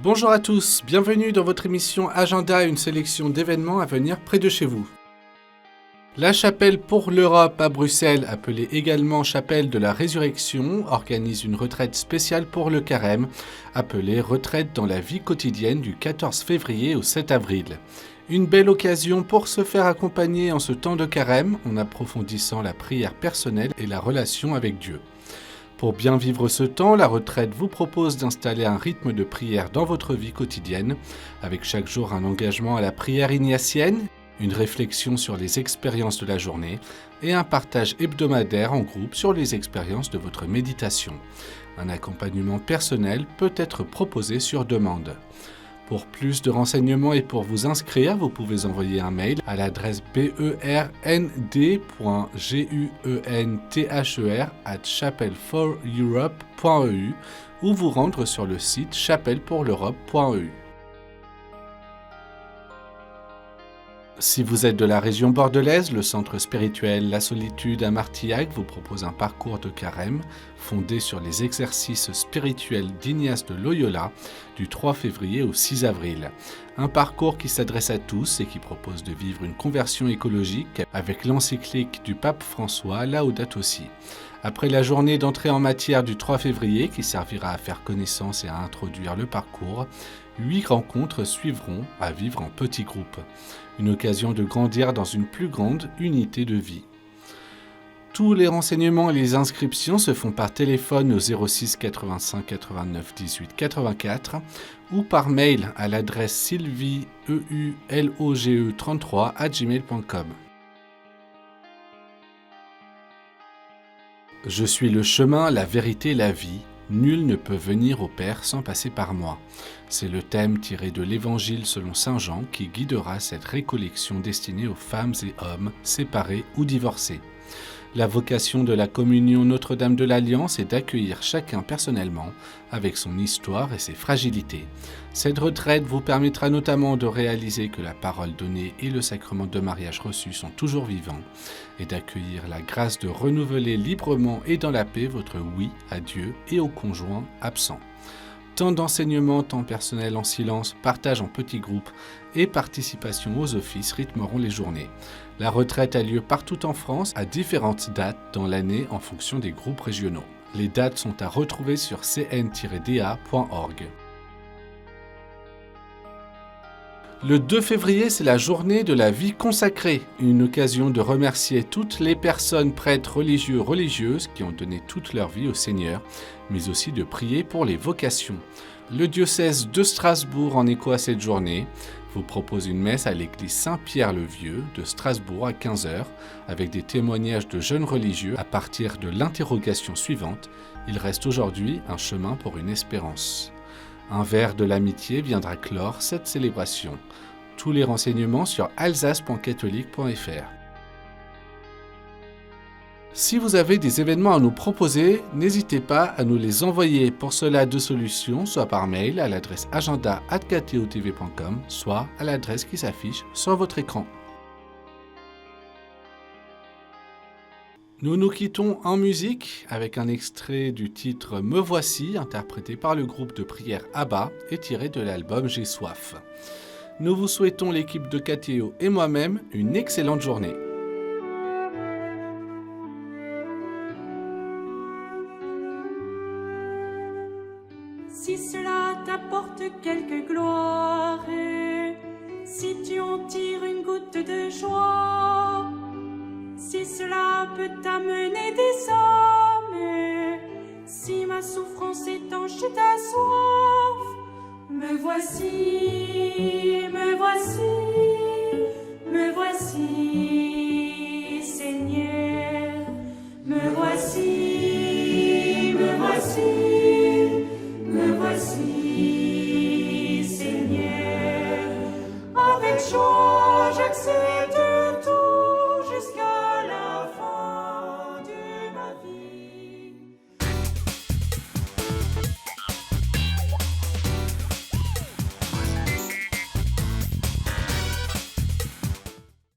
Bonjour à tous, bienvenue dans votre émission Agenda, une sélection d'événements à venir près de chez vous. La Chapelle pour l'Europe à Bruxelles, appelée également Chapelle de la Résurrection, organise une retraite spéciale pour le Carême, appelée Retraite dans la vie quotidienne du 14 février au 7 avril. Une belle occasion pour se faire accompagner en ce temps de Carême, en approfondissant la prière personnelle et la relation avec Dieu. Pour bien vivre ce temps, la retraite vous propose d'installer un rythme de prière dans votre vie quotidienne, avec chaque jour un engagement à la prière ignatienne, une réflexion sur les expériences de la journée et un partage hebdomadaire en groupe sur les expériences de votre méditation. Un accompagnement personnel peut être proposé sur demande. Pour plus de renseignements et pour vous inscrire, vous pouvez envoyer un mail à l'adresse bernd.guenther@chapelforeurope.eu ou vous rendre sur le site chapellepourleurope.eu. Si vous êtes de la région bordelaise, le centre spirituel La Solitude à Martillac vous propose un parcours de carême fondé sur les exercices spirituels d'Ignace de Loyola du 3 février au 6 avril. Un parcours qui s'adresse à tous et qui propose de vivre une conversion écologique avec l'encyclique du pape François Laudato Si. Après la journée d'entrée en matière du 3 février qui servira à faire connaissance et à introduire le parcours, 8 rencontres suivront à vivre en petits groupes. Une occasion de grandir dans une plus grande unité de vie. Tous les renseignements et les inscriptions se font par téléphone au 06 85 89 18 84 ou par mail à l'adresse sylvieeululoge33@gmail.com. Je suis le chemin, la vérité, la vie. Nul ne peut venir au Père sans passer par moi. C'est le thème tiré de l'Évangile selon saint Jean qui guidera cette récollection destinée aux femmes et hommes séparés ou divorcés. La vocation de la communion Notre-Dame de l'Alliance est d'accueillir chacun personnellement avec son histoire et ses fragilités. Cette retraite vous permettra notamment de réaliser que la parole donnée et le sacrement de mariage reçu sont toujours vivants et d'accueillir la grâce de renouveler librement et dans la paix votre oui à Dieu et au conjoint absent. Tant d'enseignements, temps personnel en silence, partage en petits groupes et participation aux offices rythmeront les journées. La retraite a lieu partout en France à différentes dates dans l'année en fonction des groupes régionaux. Les dates sont à retrouver sur cn-da.org. Le 2 février, c'est la journée de la vie consacrée, une occasion de remercier toutes les personnes, prêtres, religieux, religieuses qui ont donné toute leur vie au Seigneur, mais aussi de prier pour les vocations. Le diocèse de Strasbourg, en écho à cette journée, vous propose une messe à l'église Saint-Pierre-le-Vieux de Strasbourg à 15h, avec des témoignages de jeunes religieux à partir de l'interrogation suivante « Il reste aujourd'hui un chemin pour une espérance ». Un verre de l'amitié viendra clore cette célébration. Tous les renseignements sur alsace.catholique.fr. Si vous avez des événements à nous proposer, n'hésitez pas à nous les envoyer. Pour cela, deux solutions, soit par mail à l'adresse agenda@ktotv.com, soit à l'adresse qui s'affiche sur votre écran. Nous nous quittons en musique avec un extrait du titre Me voici, interprété par le groupe de prière Abba et tiré de l'album J'ai soif. Nous vous souhaitons, l'équipe de KTO et moi-même, une excellente journée. Si cela t'apporte quelque gloire, si tu en tires une goutte de joie, si cela peut t'amener des hommes, si ma souffrance étanche ta soif, me voici, me voici, me voici.